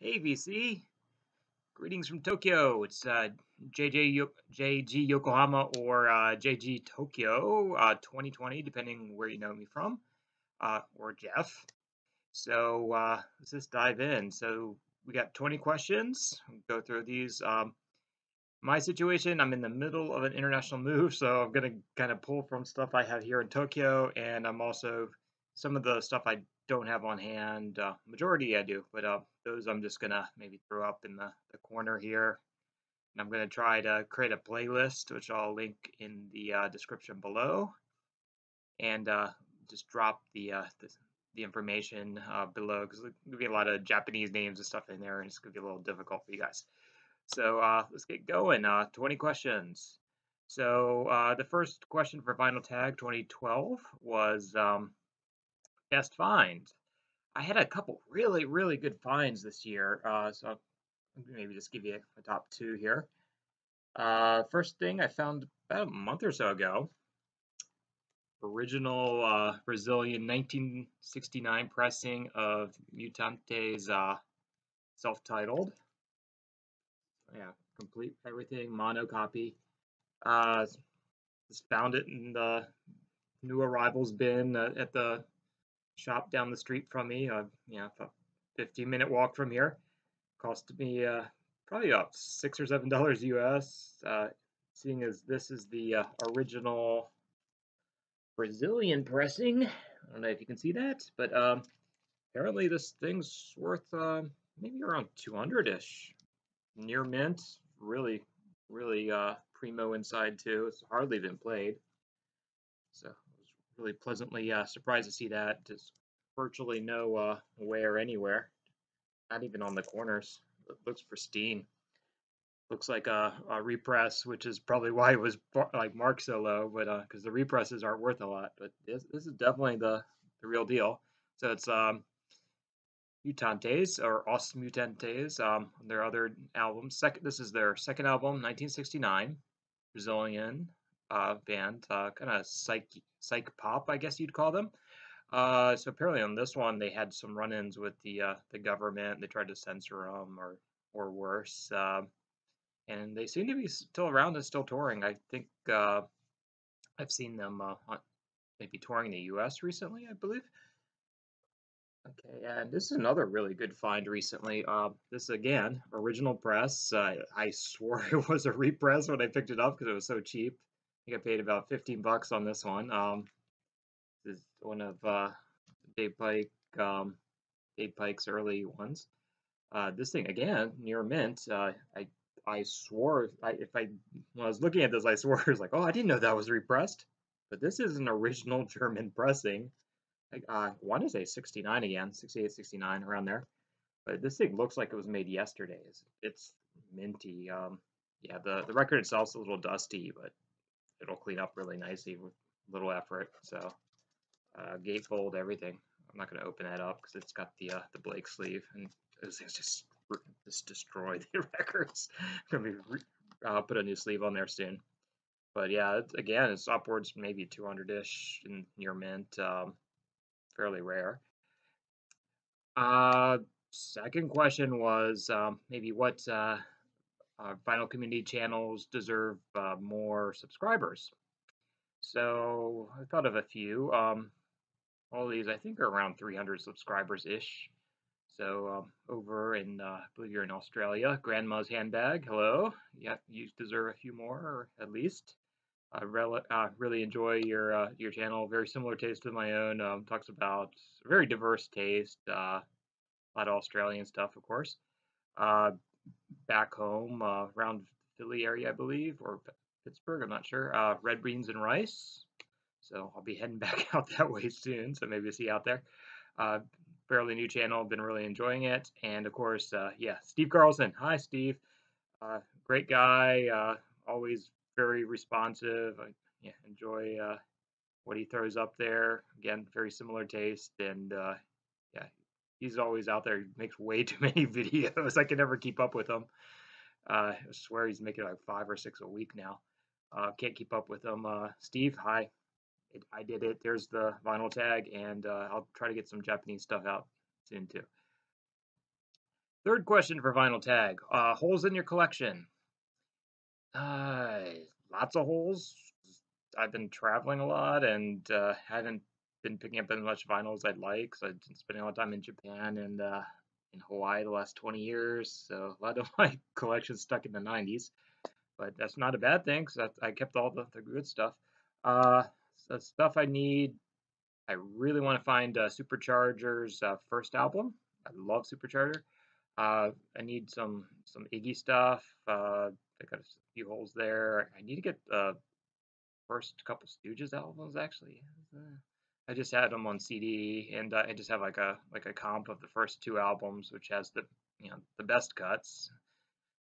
Hey VC, greetings from Tokyo. It's JG Yokohama or JG Tokyo 2020, depending where you know me from, or Jeff. So let's just dive in. So we got 20 questions. We'll go through these. My situation, I'm in the middle of an international move, so I'm gonna kind of pull from stuff I have here in Tokyo, and I'm also some of the stuff I don't have on hand. Majority I do, but those I'm just gonna maybe throw up in the corner here. And I'm gonna try to create a playlist, which I'll link in the description below, and just drop the information below because there's gonna be a lot of Japanese names and stuff in there, and it's gonna be a little difficult for you guys. So let's get going. 20 questions. So the first question for Final Tag 2012 was best find. I had a couple really, really good finds this year. So I'll maybe just give you a top two here. First thing I found about a month or so ago. Original Brazilian 1969 pressing of Mutante's self-titled. Yeah, complete everything, mono copy. Just found it in the new arrivals bin at the shop down the street from me. A 15-minute walk from here. Cost me probably about $6 or $7 US. Seeing as this is the original Brazilian pressing. I don't know if you can see that, but apparently this thing's worth maybe around 200-ish. Near mint, really, really primo inside too. It's hardly been played. So I was really pleasantly surprised to see that. Just virtually no wear anywhere, not even on the corners. It looks pristine. Looks like a repress, which is probably why it was like marked so low, but because the represses aren't worth a lot. But this is definitely the real deal. So it's Mutantes or Os Mutantes, their other album. This is their second album, 1969, Brazilian band, kind of psych pop, I guess you'd call them. So apparently on this one they had some run-ins with the government. They tried to censor them or worse. And they seem to be still around and still touring. I think I've seen them maybe touring in the U.S. recently, I believe. Okay, and this is another really good find recently. This again, original press. I swore it was a repress when I picked it up because it was so cheap. I think I paid about 15 bucks on this one. This is one of Dave Pike, Dave Pike's early ones. This thing again, near mint. I swore when I was looking at this, I swore it was like, oh, I didn't know that was repressed. But this is an original German pressing. I want to say 69 again, 68, 69, around there. But this thing looks like it was made yesterday. It's minty. Yeah, the record itself's a little dusty, but it'll clean up really nicely with little effort. So gatefold, everything. I'm not going to open that up because it's got the Blake sleeve, and those things just destroy the records. I'm going to be put a new sleeve on there soon. But yeah, again, it's upwards maybe 200-ish in near mint. Fairly rare. Second question was maybe what final community channels deserve more subscribers. So I thought of a few. All these I think are around 300 subscribers ish. So over in, I believe you're in Australia, Grandma's Handbag. Hello. Yeah, you deserve a few more, or at least. I really enjoy your channel. Very similar taste to my own. Talks about very diverse taste. A lot of Australian stuff, of course. Uh, Back home, around Philly area, I believe, or Pittsburgh. I'm not sure. Red beans and rice. So I'll be heading back out that way soon. So maybe see you out there. Uh, Fairly new channel. Been really enjoying it. And of course, yeah, Steve Carlson. Hi, Steve. Great guy. Always very responsive. I yeah, enjoy what he throws up there. Again, very similar taste. And yeah, he's always out there. He makes way too many videos. I can never keep up with him. I swear he's making like 5 or 6 a week now. Can't keep up with him. Steve, hi. I did it. There's the vinyl tag, and I'll try to get some Japanese stuff out soon too. Third question for Vinyl Tag. Holes in your collection. Uh, Lots of holes. I've been traveling a lot and haven't been picking up as much vinyl as I'd like. So I've been spending a lot of time in Japan and in Hawaii the last 20 years. So a lot of my collection's stuck in the 90s, but that's not a bad thing because I kept all the good stuff. Uh, so stuff I need. I really want to find Supercharger's first album. I love Supercharger. I need some Iggy stuff. I got a few holes there. I need to get the first couple Stooges albums actually. Uh, I just had them on CD, and I just have like a comp of the first two albums, which has the best cuts.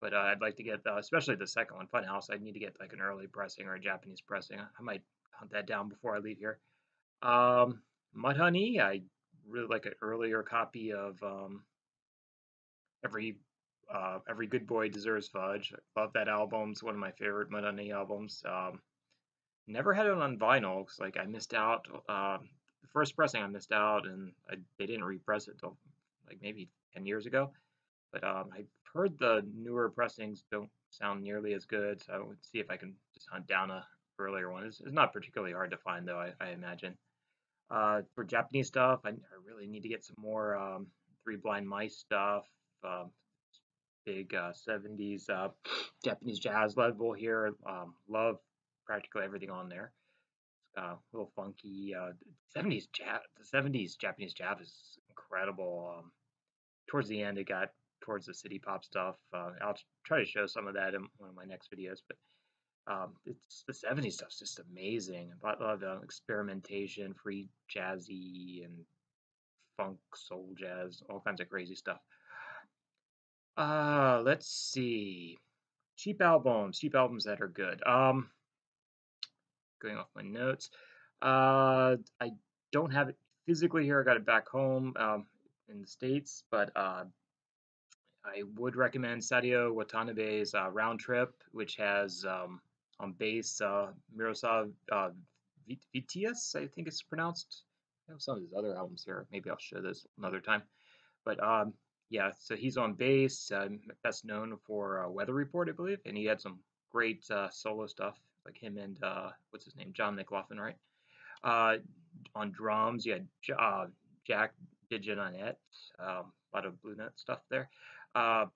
But I'd like to get especially the second one, Funhouse. I need to get like an early pressing or a Japanese pressing. I might hunt that down before I leave here. Um, Mudhoney, I really like an earlier copy of every every good boy deserves fudge. I love that album. It's one of my favorite Mudhoney albums. Never had it on vinyl because like I missed out. The first pressing I missed out, and they didn't repress it till like maybe 10 years ago. But I've heard the newer pressings don't sound nearly as good, so I would see if I can just hunt down a earlier one. It's not particularly hard to find though, I imagine. For Japanese stuff, I really need to get some more Three Blind Mice stuff. Um, Big 70s Japanese jazz level here. Love practically everything on there. A little funky. The 70s Japanese jazz is incredible. Towards the end, it got towards the city pop stuff. I'll try to show some of that in one of my next videos, but it's the 70s stuff's just amazing. A lot of experimentation, free jazzy and funk, soul jazz, all kinds of crazy stuff. Let's see. Cheap albums that are good. Going off my notes. I don't have it physically here. I got it back home in the States, but I would recommend Sadio Watanabe's Round Trip, which has on bass Miroslav Vitius, I think it's pronounced. I have some of his other albums here. Maybe I'll show this another time. But yeah, so he's on bass, best known for Weather Report, I believe, and he had some great solo stuff, like him and what's his name, John McLaughlin, right? Uh, on drums, you had Jack DeJohnette, a lot of Blue Note stuff there.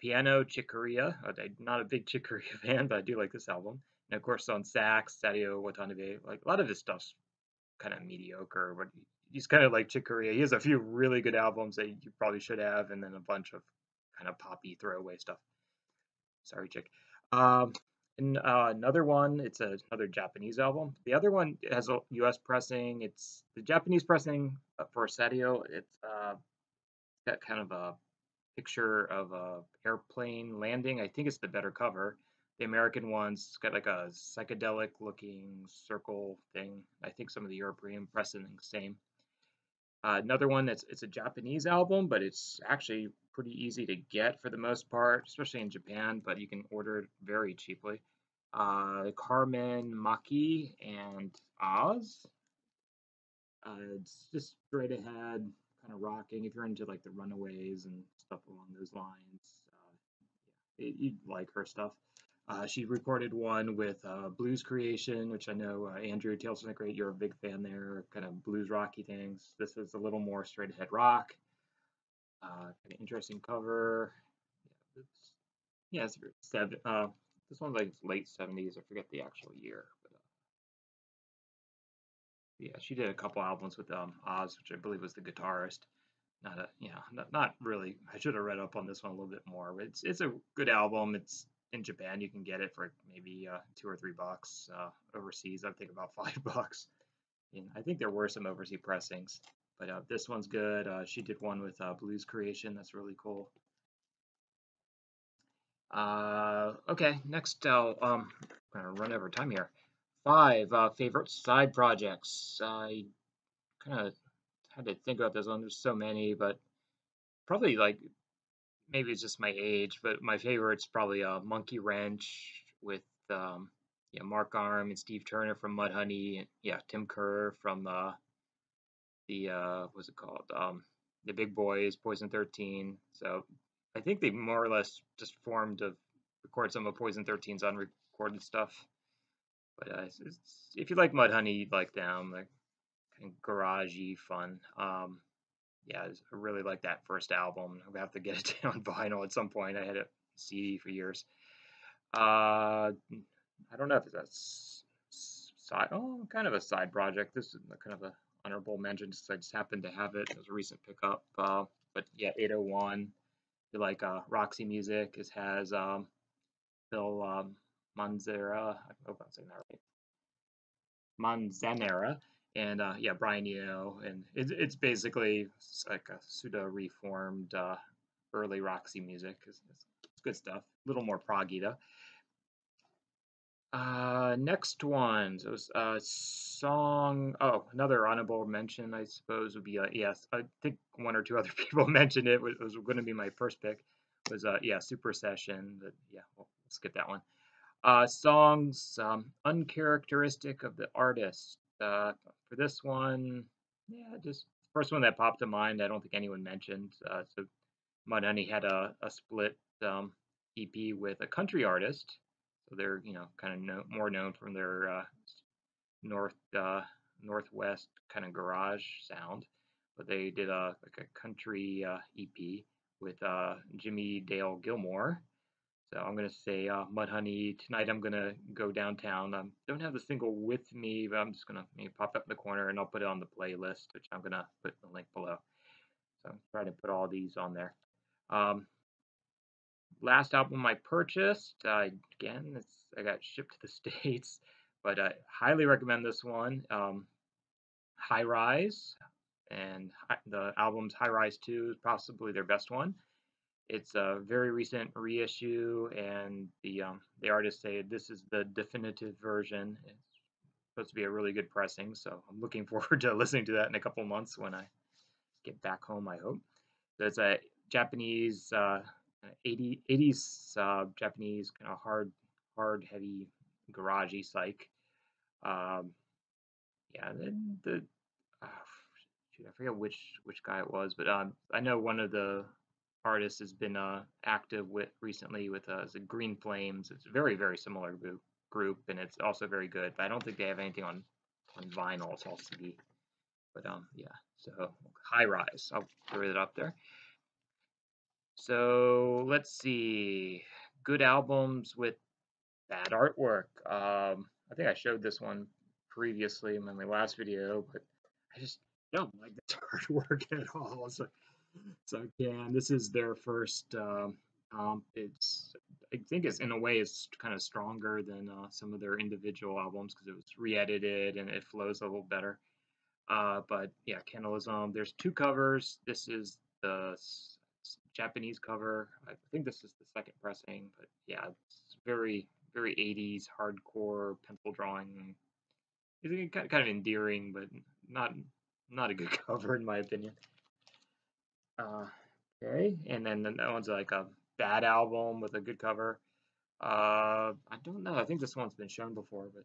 Piano, Chick Corea. I'm not a big Chick Corea fan, but I do like this album. And of course, on sax, Sadio Watanabe. Like a lot of his stuff's kind of mediocre, but he's kind of like Chick Corea. He has a few really good albums that you probably should have, and then a bunch of kind of poppy throwaway stuff. Sorry, Chick. Um, and another one, it's another Japanese album. The other one has a U.S. pressing. It's the Japanese pressing for Sadio. It's got kind of a picture of a airplane landing. I think it's the better cover. The American one's got like a psychedelic looking circle thing. I think some of the European pressing same. Another one it's a Japanese album, but it's actually pretty easy to get for the most part, especially in Japan. But you can order it very cheaply. Carmen Maki and Oz. It's just straight ahead, kind of rocking. If you're into like the Runaways and stuff along those lines, you'd like her stuff. She recorded one with Blues Creation, which I know Andrew Tales from the Great, you're a big fan there, kind of blues rocky things. This is a little more straight ahead rock. Kind of interesting cover. Yeah, this one's like late 70s. I forget the actual year. But, yeah, she did a couple albums with Oz, which I believe was the guitarist. Not really. I should have read up on this one a little bit more, but it's a good album. It's in Japan. You can get it for maybe $2 or $3. Overseas, I think about $5. And I think there were some overseas pressings, but this one's good. She did one with Blues Creation. That's really cool. Okay, next I'm gonna run over time here. 5 favorite side projects. I kind of had to think about this one. There's so many, but probably like maybe it's just my age, but my favorite's probably Monkey Wrench with Mark Arm and Steve Turner from Mudhoney, and Tim Kerr from the what's it called? The Big Boys, Poison 13. So I think they more or less just formed to record some of Poison 13's unrecorded stuff. But if you like Mudhoney, you'd like them. Like kind of garagey fun. Yeah, I really like that first album. I have to get it on vinyl at some point. I had a CD for years. I don't know if it's side, kind of a side project. This is kind of a honorable mention since I just happened to have it. It was a recent pickup. But yeah, 801. If you like Roxy music, it has Phil Manzanera. I hope I'm saying that right. Manzanera. And yeah, Brian Eno, and it's basically like a pseudo reformed early Roxy music. It's good stuff. A little more proggy though. Next one. So, song. Oh, another honorable mention, I suppose, would be yes. I think one or two other people mentioned it. Was going to be my first pick. Was yeah, Super Session. But yeah, we'll skip that one. Songs uncharacteristic of the artist. For this one, yeah, just first one that popped to mind. I don't think anyone mentioned. So Mudhoney had a split EP with a country artist, so they're kind of more known from their north northwest kind of garage sound, but they did a like a country EP with Jimmy Dale Gilmore. So I'm gonna say Mudhoney tonight. I'm gonna go downtown. Don't have the single with me, but I'm just gonna maybe pop up in the corner and I'll put it on the playlist, which I'm gonna put the link below. So I'm trying to put all these on there. Um, Last album I purchased, again, I got shipped to the States, but I highly recommend this one. High Rise, and the album's High Rise 2 is possibly their best one. It's a very recent reissue, and the artists say this is the definitive version. It's supposed to be a really good pressing, so I'm looking forward to listening to that in a couple months when I get back home, I hope. So it's a Japanese 80s Japanese kind of hard, heavy, garagey psych. Um, yeah, the uh, shoot, I forget which guy it was, but I know one of the artists has been active with recently with is it Green Flames. It's a very similar group, and it's also very good. But I don't think they have anything on vinyl. It's all CD. But yeah. So High Rise, I'll throw it up there. So let's see. Good albums with bad artwork. I think I showed this one previously in my last video, but I just don't like this artwork at all. So again, this is their first it's I think it's in a way it's kind of stronger than some of their individual albums because it was re-edited and it flows a little better. But yeah, Cannibalism. There's two covers. This is the Japanese cover. I think this is the second pressing, but yeah, it's very 80s hardcore pencil drawing. It's kind of endearing, but not not a good cover in my opinion. Uh, okay, and then that one's like a bad album with a good cover. I don't know. I think this one's been shown before, but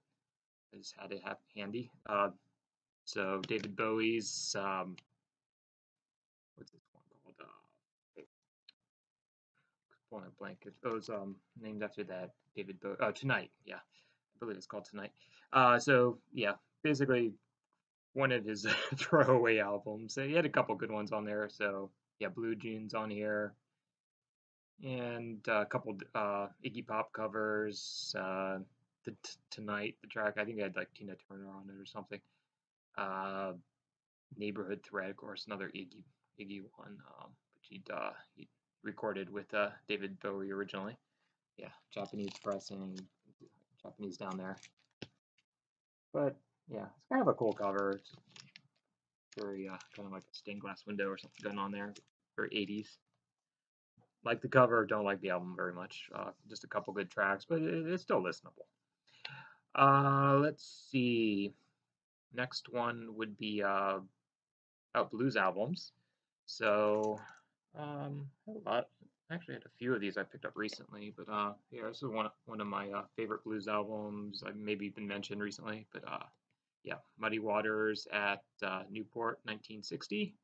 I just had it handy. So David Bowie's what's this one called? Pulling a blank. It was named after that David Bowie. Oh, Tonight. Yeah, I believe it's called Tonight. So yeah, basically one of his throwaway albums. So he had a couple good ones on there. So yeah, Blue Jeans on here, and a couple Iggy Pop covers. Tonight, the track. I think I had like Tina Turner on it or something. Uh, Neighborhood Thread, of course, another Iggy one, which he recorded with David Bowie originally. Yeah, Japanese pressing, Japanese down there. But yeah, it's kind of a cool cover. It's very kind of like a stained glass window or something going on there. Very 80s. Like the cover, don't like the album very much. Just a couple good tracks, but it's still listenable. Let's see. Next one would be blues albums. So a lot. Actually, had a few of these I picked up recently, but yeah, this is one of my favorite blues albums. I've maybe been mentioned recently, but yeah, Muddy Waters at Newport, 1960.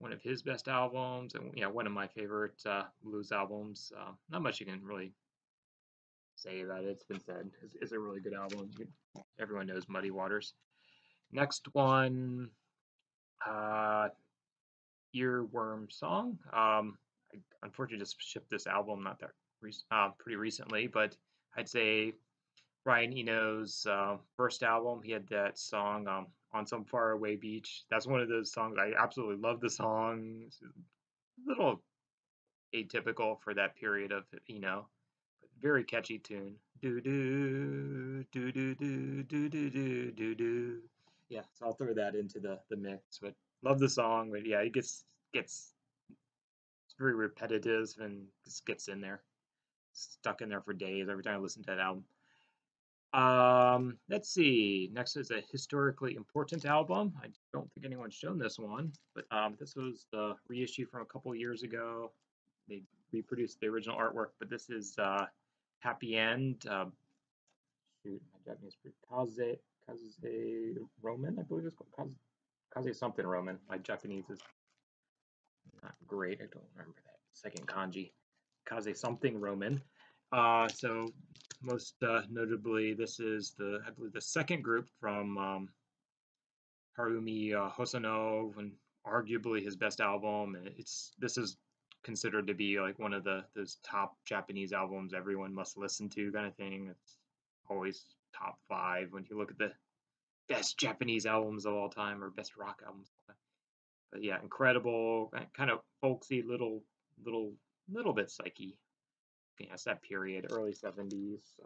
one of his best albums, and yeah, one of my favorite blues albums. Not much you can really say about it. It's been said. It's a really good album. Everyone knows Muddy Waters. Next one, uh, Earworm Song. I unfortunately just shipped this album not that pretty recently, but I'd say Brian Eno's first album. He had that song on some faraway beach. That's one of those songs I absolutely love. The song. It's a little atypical for that period of Eno, but very catchy tune. Do do do do do do do do do do. Yeah, so I'll throw that into the mix. But love the song. But yeah, it gets it's very repetitive and just gets in there, stuck in there for days every time I listen to that album. Let's see. Next is a historically important album. I don't think anyone's shown this one, but this was the reissue from a couple years ago. They reproduced the original artwork, but this is Happy End. Shoot, my Japanese for Kaze Roman, I believe it's called Kaze something Roman. My Japanese is not great. I don't remember that second kanji. Kaze something Roman. So most notably, this is I believe the second group from Harumi Hosono, and arguably his best album. And this is considered to be like one of those top Japanese albums everyone must listen to kind of thing. It's always top five when you look at the best Japanese albums of all time or best rock albums. But yeah, incredible, kind of folksy, little bit psyche. Yeah, it's that period, early 70s.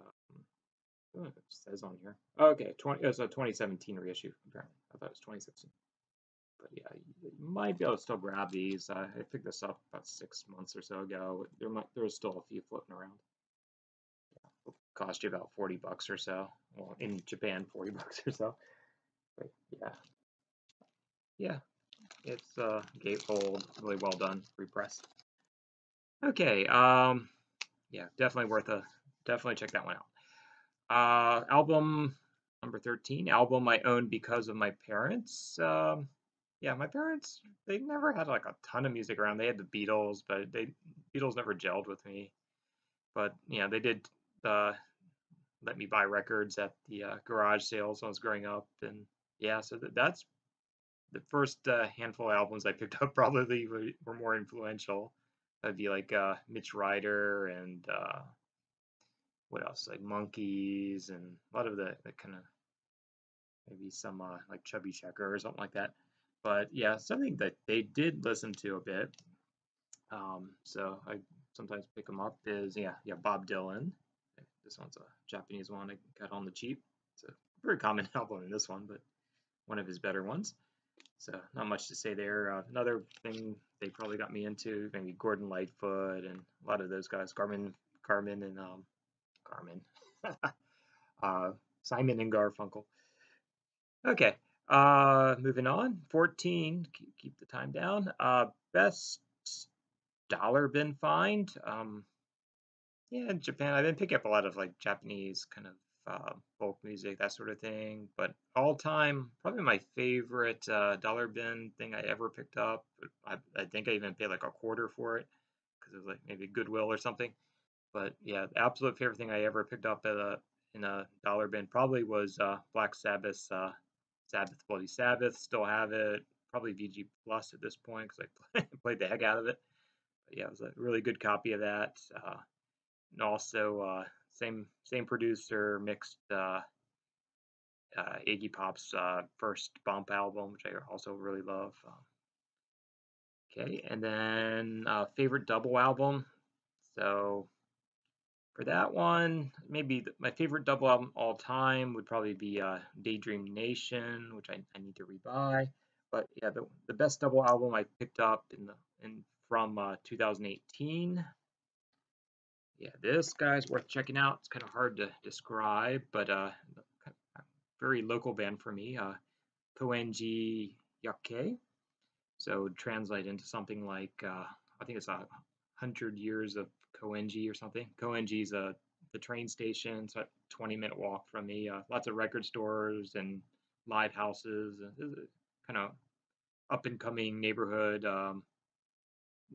It says on here. Okay, it's a 2017 reissue, apparently. I thought it was 2016. But yeah, you might be able to still grab these. I picked this up about 6 months or so ago. There's still a few floating around. Yeah, it'll cost you about $40 or so. Well, in Japan, $40 or so. But yeah, it's gatefold, really well done, repressed. Okay, yeah, definitely check that one out. Album number 13, album I owned because of my parents. Yeah, my parents, they never had like a ton of music around. They had the Beatles, but Beatles never gelled with me. But yeah, they did let me buy records at the garage sales when I was growing up, and yeah, so that's the first handful of albums I picked up probably were more influential. That'd be like Mitch Ryder and what else? Like Monkeys and a lot of the kind of maybe some like Chubby Checker or something like that. But yeah, something that they did listen to a bit. So I sometimes pick them up is yeah Bob Dylan. This one's a Japanese one I got on the cheap. It's a very common album in this one, but one of his better ones. So not much to say there. Another thing they probably got me into maybe Gordon Lightfoot and a lot of those guys, Carmen and Carmen, Simon and Garfunkel. Okay, moving on. 14. Keep the time down. Best dollar bin find. Yeah, in Japan, I've been picking up a lot of like Japanese kind of folk music, that sort of thing. But all time, probably my favorite dollar bin thing I ever picked up. I think I even paid like a quarter for it because it was like maybe Goodwill or something. But yeah, the absolute favorite thing I ever picked up in a dollar bin probably was Black Sabbath's Sabbath Bloody Sabbath. Still have it. Probably VG Plus at this point because I played the heck out of it. But yeah, it was a really good copy of that. And also same producer mixed Iggy Pop's first Bump album, which I also really love. Okay, and then favorite double album. So for that one, maybe my favorite double album all time would probably be Daydream Nation, which I need to rebuy. But yeah, the best double album I picked up in from 2018. Yeah, this guy's worth checking out. It's kind of hard to describe, but very local band for me. Koenji Yake. So translate into something like I think it's 100 years of Koenji or something. Koenji's the train station. It's a 20-minute walk from me. Lots of record stores and live houses. Kind of up and coming neighborhood. A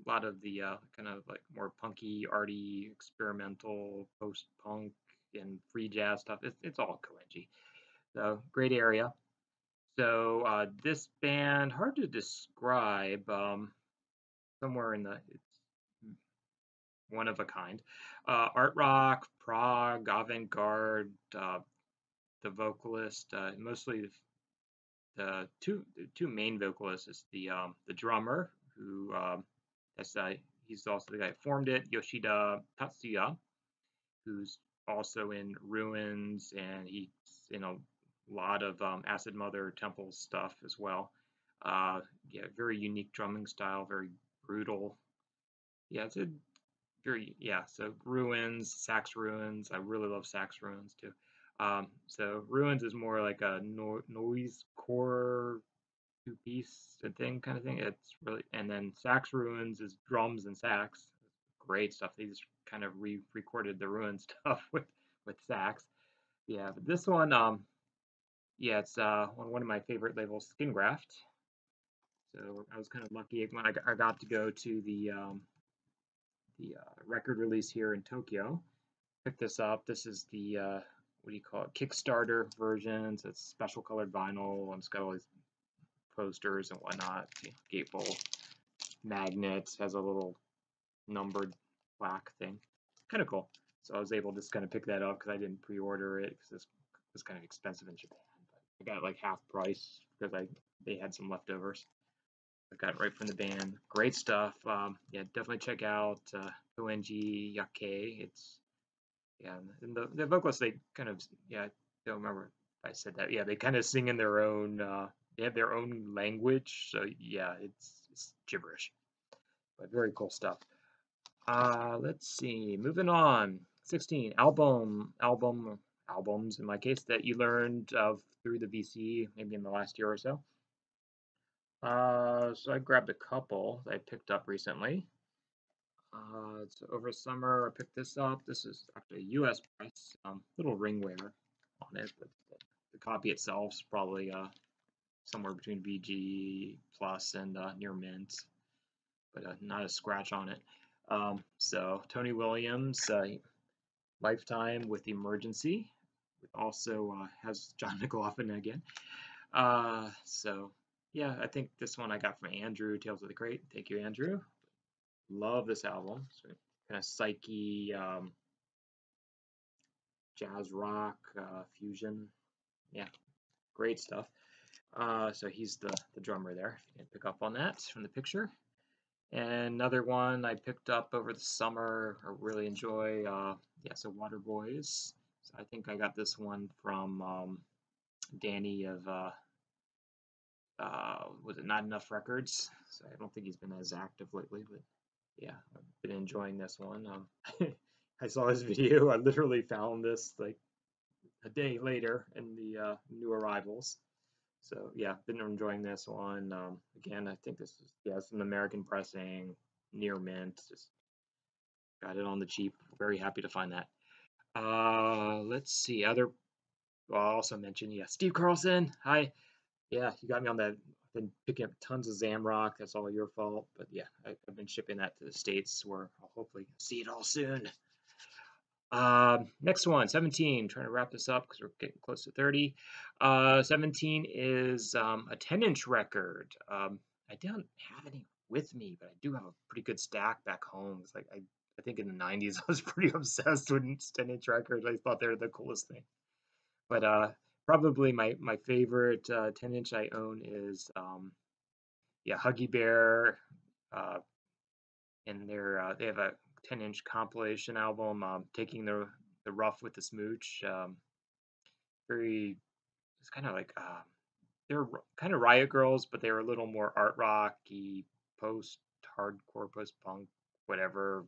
lot of the kind of like more punky, arty, experimental, post punk, and free jazz stuff. It's all Koenji. So great area. So this band, hard to describe. Somewhere in the it's one of a kind. Art rock, prog, avant-garde. The vocalist, mostly the two main vocalists is the drummer who that's he's also the guy who formed it, Yoshida Tatsuya, who's also in Ruins, and he's in a lot of Acid Mother Temple stuff as well. Yeah, very unique drumming style, very brutal. Yeah, it's a very yeah. So Ruins, Sax Ruins. I really love Sax Ruins too. So Ruins is more like a noise core two-piece thing kind of thing. It's really, and then Sax Ruins is drums and sax. Great stuff. They just kind of re-recorded the Ruin stuff with sax. Yeah, but this one, yeah, it's one of my favorite labels, Skin Graft. So I was kind of lucky when I got to go to the record release here in Tokyo. Pick this up. This is the what do you call it? Kickstarter version. So it's special colored vinyl, and it's got all these posters and whatnot. Gatefold magnets, has a little numbered plaque thing. Kind of cool. So I was able to just kind of pick that up because I didn't pre-order it because this was kind of expensive in Japan. But I got like half price because they had some leftovers. I got it right from the band. Great stuff. Yeah, definitely check out Koenji Yake. It's yeah, and the vocalists they kind of yeah, I don't remember if I said that. Yeah, they kind of sing in their own. They have their own language, so yeah, it's gibberish, but very cool stuff. Let's see. Moving on. 16 albums in my case that you learned of through the VC maybe in the last year or so. So I grabbed a couple that I picked up recently. So over summer I picked this up. This is actually a U.S. press, little ringware on it, but the copy itself is probably somewhere between VG plus and near mint, but not a scratch on it. So Tony Williams, Lifetime with Emergency. It also has John McLaughlin again. So yeah, I think this one I got from Andrew, Tales of the Crate. Thank you, Andrew. Love this album. So kind of psyche, jazz rock, fusion. Yeah, great stuff. So he's the drummer there. If you can pick up on that from the picture. And another one I picked up over the summer, I really enjoy. Yeah, so Water Boys. So I think I got this one from Danny of was it Not Enough Records? So I don't think he's been as active lately, but yeah, I've been enjoying this one. I saw his video. I literally found this like a day later in the new arrivals. So yeah, been enjoying this one. Again, I think this is yeah, some American pressing, near mint. Just got it on the cheap. Very happy to find that. Let's see. Well, I'll also mention yeah, Steve Carlson. Hi. Yeah, you got me on that. I've been picking up tons of Zamrock. That's all your fault. But yeah, I've been shipping that to the States where I'll hopefully see it all soon. Next one, 17. Trying to wrap this up because we're getting close to 30. 17 is a 10-inch record. I don't have any with me, but I do have a pretty good stack back home. It's like I think in the 90s I was pretty obsessed with 10-inch records. I thought they were the coolest thing. But probably my favorite 10-inch I own is yeah, Huggy Bear. Uh, and they have a 10-inch compilation album, taking the rough with the smooch. Very, it's kind of like they're kind of Riot Girls, but they were a little more art rocky, post hardcore, post punk, whatever.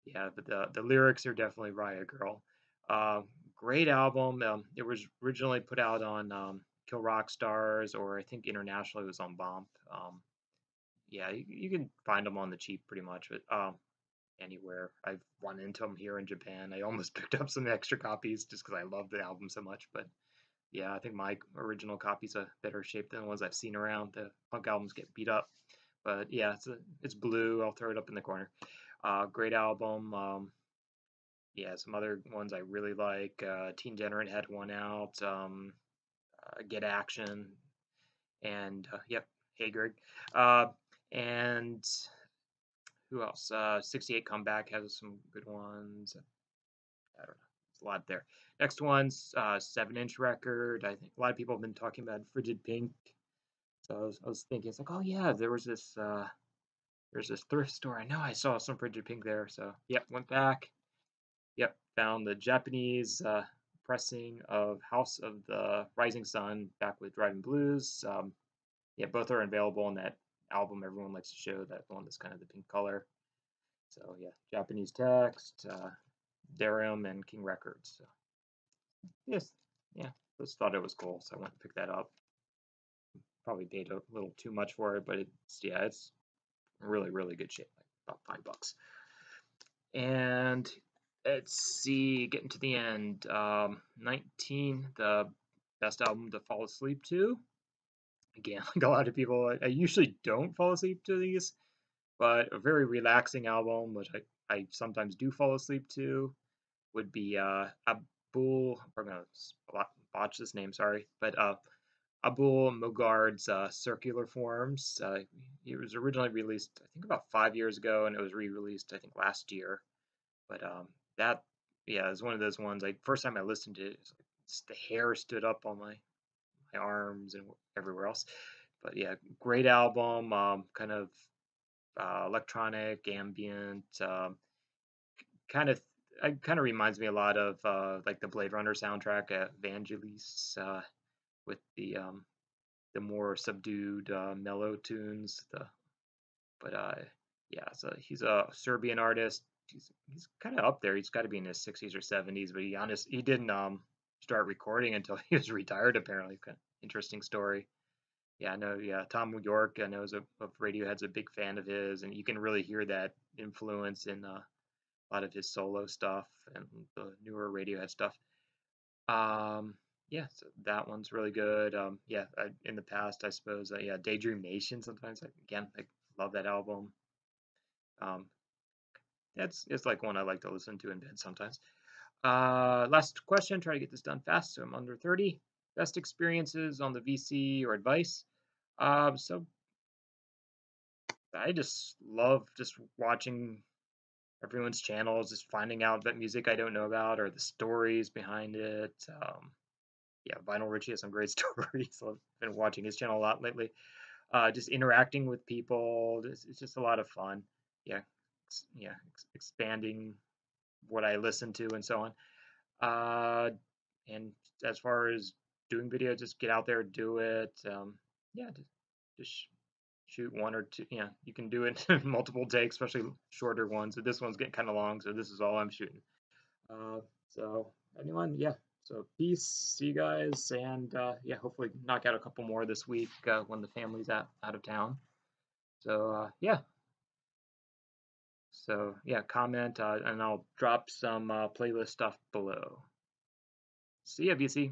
Yeah, but the lyrics are definitely Riot Girl. Great album. It was originally put out on Kill Rock Stars, or I think internationally it was on Bomp. Yeah, you can find them on the cheap pretty much, but anywhere. I've run into them here in Japan. I almost picked up some extra copies just because I love the album so much. But Yeah, I think my original copy's a better shape than the ones I've seen around. The punk albums get beat up, but yeah, it's blue. I'll throw it up in the corner. Great album. Yeah, some other ones I really like. Teen Generate had one out. Get Action, and yep, Hey Greg. Uh, and who else? 68 Comeback has some good ones. I don't know. It's a lot there. Next one's 7-inch record. I think a lot of people have been talking about Frigid Pink. So I was thinking, it's like, oh yeah, there's this thrift store. I know I saw some Frigid Pink there. So yep, went back. Yep, found the Japanese pressing of House of the Rising Sun back with Driving Blues. Yeah, both are available in that album everyone likes to show, that one that's kind of the pink color. So yeah, Japanese text, Darum and King Records. So yes, yeah, just thought it was cool, so I went and picked that up. Probably paid a little too much for it, but it's really really good shape, like about $5. And let's see, getting to the end. 19, the best album to fall asleep to. Again, like a lot of people, I usually don't fall asleep to these, but a very relaxing album, which I sometimes do fall asleep to, would be Abul. I'm gonna botch this name, sorry, but Abul Mogard's Circular Forms. It was originally released, I think, about 5 years ago, and it was re-released, I think, last year. But that, yeah, is one of those ones. Like first time I listened to it, the hair stood up on my arms and everywhere else. But yeah, great album. Kind of electronic, ambient, kind of. It kind of reminds me a lot of like the Blade Runner soundtrack at Vangelis, with the more subdued mellow tunes. But yeah, so he's a Serbian artist. He's kind of up there. He's got to be in his 60s or 70s, but he didn't start recording until he was retired. Apparently, kind of interesting story. Yeah, I know. Yeah, Tom York, I know, of Radiohead's a big fan of his, and you can really hear that influence in a lot of his solo stuff and the newer Radiohead stuff. Yeah, so that one's really good. Yeah, in the past, I suppose, yeah, Daydream Nation. Sometimes, again, I love that album. Um, it's like one I like to listen to in bed sometimes. Last question. Try to get this done fast, so I'm under 30. Best experiences on the VC or advice. So I just love just watching everyone's channels, just finding out that music I don't know about or the stories behind it. Yeah, Vinyl Richie has some great stories. So I've been watching his channel a lot lately. Just interacting with people. It's just a lot of fun. Yeah, yeah, expanding what I listen to and so on. And as far as doing video, just get out there, do it. Yeah, just shoot one or two. Yeah, you can do it in multiple takes, especially shorter ones. So this one's getting kind of long, so this is all I'm shooting. Uh, so anyone, yeah. So peace, see you guys, and yeah, hopefully knock out a couple more this week when the family's out of town. So yeah. So yeah, comment and I'll drop some playlist stuff below. See ya, BC.